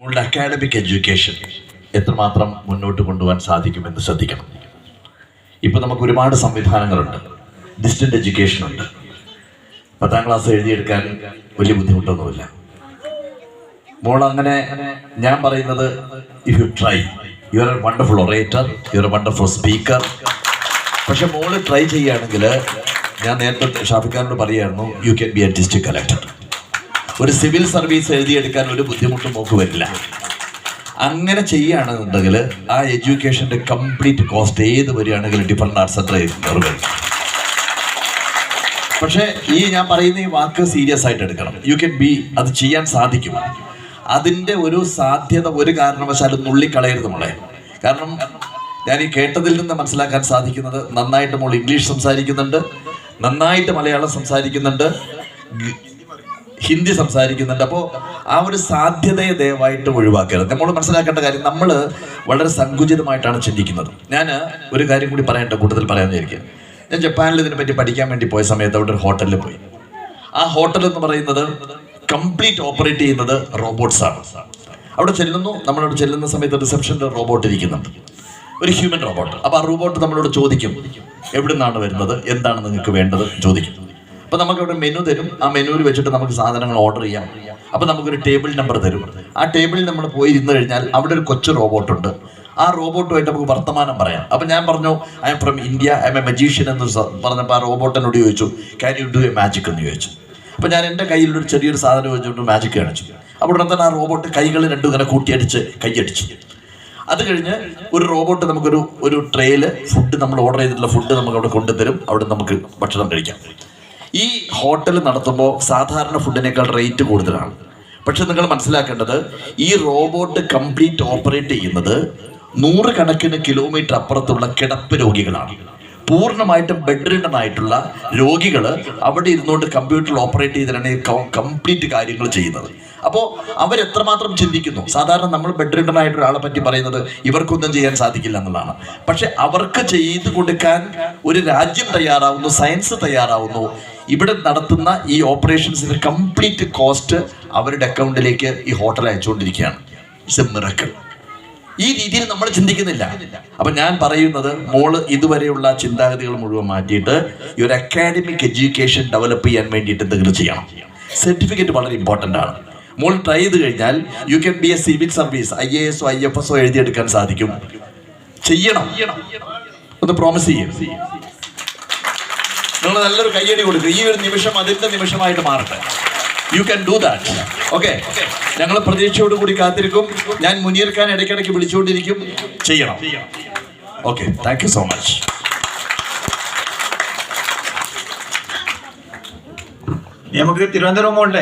നമ്മളുടെ academic education എത്രമാത്രം മുന്നോട്ട് കൊണ്ടുപോകാൻ സാധിക്കുമെന്ന് ശ്രദ്ധിക്കണം. ഇപ്പോൾ നമുക്ക് ഒരുപാട് സംവിധാനങ്ങളുണ്ട്. ഡിസ്റ്റന്റ് എഡ്യൂക്കേഷൻ ഉണ്ട്. 10ാം ക്ലാസ് എഴുതിയെടുക്കാൻ വലിയ ബുദ്ധിമുട്ടൊന്നുമില്ല. മോൾ അങ്ങനെ ഞാൻ പറയുന്നത്, if you try, you are A wonderful orator, you are A wonderful speaker. പക്ഷെ മോള് ട്രൈ ചെയ്യുകയാണെങ്കിൽ, ഞാൻ നേരത്തെ ഷാഫിഖാനോട് പറയുമായിരുന്നു, you can be A district collector. ഒരു സിവിൽ സർവീസ് എഴുതിയെടുക്കാൻ ഒരു ബുദ്ധിമുട്ടും നോക്ക് വരില്ല. അങ്ങനെ ചെയ്യുകയാണെന്നുണ്ടെങ്കിൽ ആ എഡ്യൂക്കേഷൻ്റെ കംപ്ലീറ്റ് കോസ്റ്റ് ഏത് വരികയാണെങ്കിലും ഡിഫറൻറ്റ് ആർട്സ് സെൻറ്റർ വരും. പക്ഷേ ഈ ഞാൻ പറയുന്ന ഈ വാക്ക് സീരിയസ് ആയിട്ട് എടുക്കണം. യു ക്യാൻ ബി, അത് ചെയ്യാൻ സാധിക്കും. അതിൻ്റെ ഒരു സാധ്യത ഒരു കാരണവശാലും നുള്ളിക്കളയരുത് മോളെ. കാരണം ഞാൻ ഈ കേട്ടതിൽ നിന്ന് മനസ്സിലാക്കാൻ സാധിക്കുന്നത്, നന്നായിട്ട് മോൾ ഇംഗ്ലീഷ് സംസാരിക്കുന്നുണ്ട്, നന്നായിട്ട് മലയാളം സംസാരിക്കുന്നുണ്ട്, ഹിന്ദി സംസാരിക്കുന്നുണ്ട്. അപ്പോൾ ആ ഒരു സാധ്യതയെ ദയവായിട്ട് ഒഴിവാക്കരുത്. നമ്മൾ മനസ്സിലാക്കേണ്ട കാര്യം, നമ്മൾ വളരെ സങ്കുചിതമായിട്ടാണ് ചിന്തിക്കുന്നത്. ഞാൻ ഒരു കാര്യം കൂടി പറയേണ്ട കൂട്ടത്തിൽ പറയാമെന്ന് വിചാരിക്കുക. ഞാൻ ജപ്പാനിൽ ഇതിനെപ്പറ്റി പഠിക്കാൻ വേണ്ടി പോയ സമയത്ത് അവിടെ ഒരു ഹോട്ടലിൽ പോയി. ആ ഹോട്ടൽ എന്ന് പറയുന്നത് കംപ്ലീറ്റ് ഓപ്പറേറ്റ് ചെയ്യുന്നത് റോബോട്ട്സാണ്. അവിടെ ചെല്ലുന്നു, നമ്മളവിടെ ചെല്ലുന്ന സമയത്ത് റിസപ്ഷനിൽ റോബോട്ട് ഇരിക്കുന്നുണ്ട്, ഒരു ഹ്യൂമൻ റോബോട്ട്. അപ്പോൾ ആ റോബോട്ട് നമ്മളോട് ചോദിക്കും, എവിടെ നിന്നാണ് വരുന്നത്, എന്താണ് നിങ്ങൾക്ക് വേണ്ടത് ചോദിക്കും. അപ്പോൾ നമുക്കവിടെ മെനു തരും. ആ മെനുവിൽ വെച്ചിട്ട് നമുക്ക് സാധനങ്ങൾ ഓർഡർ ചെയ്യാം. അപ്പോൾ നമുക്കൊരു ടേബിൾ നമ്പർ തരും. ആ ടേബിളിൽ നമ്മൾ പോയി ഇരുന്ന് കഴിഞ്ഞാൽ അവിടെ ഒരു കൊച്ചു റോബോട്ടുണ്ട്. ആ റോബോട്ടുമായിട്ട് നമുക്ക് വർത്തമാനം പറയാം. അപ്പം ഞാൻ പറഞ്ഞു, I am from India, I M A magician എന്ന് പറഞ്ഞപ്പോൾ ആ റോബോട്ടിനോട് ചോദിച്ചു, can you do A magic എന്ന് ചോദിച്ചു. അപ്പോൾ ഞാൻ എൻ്റെ കയ്യിലൊരു ചെറിയൊരു സാധനം വെച്ചുകൊണ്ട് മാജിക് കാണിച്ചു. അപ്പോൾ ഉടനെ തന്നെ ആ റോബോട്ട് കൈകൾ രണ്ടും ഇങ്ങനെ കൂട്ടിയടിച്ച് കൈയടിച്ചു. അത് കഴിഞ്ഞ് ഒരു റോബോട്ട് നമുക്കൊരു ട്രേയിൽ ഫുഡ്, നമ്മൾ ഓർഡർ ചെയ്തിട്ടുള്ള ഫുഡ് നമുക്ക് അവിടെ കൊണ്ടുതരും. അവിടെ നമുക്ക് ഭക്ഷണം കഴിക്കാം. ഈ ഹോട്ടൽ നടത്തുമ്പോൾ സാധാരണ ഫുഡിനേക്കാൾ റേറ്റ് കൂടുതലാണ്. പക്ഷെ നിങ്ങൾ മനസ്സിലാക്കേണ്ടത്, ഈ റോബോട്ട് കംപ്ലീറ്റ് ഓപ്പറേറ്റ് ചെയ്യുന്നത് 100 കണക്കിന് കിലോമീറ്റർ അപ്പുറത്തുള്ള കിടപ്പ് രോഗികളാണ്. പൂർണ്ണമായിട്ടും ബെഡ് റിഡൺ ആയിട്ടുള്ള രോഗികൾ അവിടെ ഇരുന്നുകൊണ്ട് കമ്പ്യൂട്ടറിൽ ഓപ്പറേറ്റ് ചെയ്തിട്ടാണ് കംപ്ലീറ്റ് കാര്യങ്ങൾ ചെയ്യുന്നത്. അപ്പോൾ അവരെത്രമാത്രം ചിന്തിക്കുന്നു. സാധാരണ നമ്മൾ ബെഡ് റിഡൺ ആയിട്ട് ഒരാളെ പറ്റി പറയുന്നത് ഇവർക്കൊന്നും ചെയ്യാൻ സാധിക്കില്ല എന്നുള്ളതാണ്. പക്ഷെ അവർക്ക് ചെയ്തു കൊടുക്കാൻ ഒരു രാജ്യം തയ്യാറാവുന്നു, സയൻസ് തയ്യാറാവുന്നു. ഇവിടെ നടത്തുന്ന ഈ ഓപ്പറേഷൻസിന്റെ കംപ്ലീറ്റ് കോസ്റ്റ് അവരുടെ അക്കൗണ്ടിലേക്ക് ഈ ഹോട്ടൽ അയച്ചുകൊണ്ടിരിക്കുകയാണ്. It's a miracle. ഈ രീതിയിൽ നമ്മൾ ചിന്തിക്കുന്നില്ല. അപ്പൊ ഞാൻ പറയുന്നത്, മോള് ഇതുവരെയുള്ള ചിന്താഗതികൾ മുഴുവൻ മാറ്റിയിട്ട് ഈ ഒരു അക്കാഡമിക് എഡ്യൂക്കേഷൻ ഡെവലപ്പ് ചെയ്യാൻ വേണ്ടിയിട്ട് എന്തെങ്കിലും ചെയ്യണം. സർട്ടിഫിക്കറ്റ് വളരെ ഇമ്പോർട്ടൻ്റ് ആണ്. മോൾ ട്രൈ ചെയ്ത് കഴിഞ്ഞാൽ you can be A civil service, IAS IFS എഴുതിയെടുക്കാൻ സാധിക്കും. ചെയ്യണം, ഒന്ന് പ്രോമിസ് ചെയ്യും. നിങ്ങൾ നല്ലൊരു കയ്യടി കൊടുക്കുക. ഈ ഒരു നിമിഷം അതിന്റെ നിമിഷമായിട്ട് മാറട്ടെ. You can do that. Okay, ഞങ്ങൾ പ്രതീക്ഷയോട് കൂടി കാത്തിരിക്കും. ഞാൻ മുനീർ ഖാൻ ഇടയ്ക്കിടയ്ക്ക് വിളിച്ചുകൊണ്ടിരിക്കും. ചെയ്യണം. Okay, thank you so much. നമുക്ക് തിരുവനന്തപുരം പോകണ്ടേ?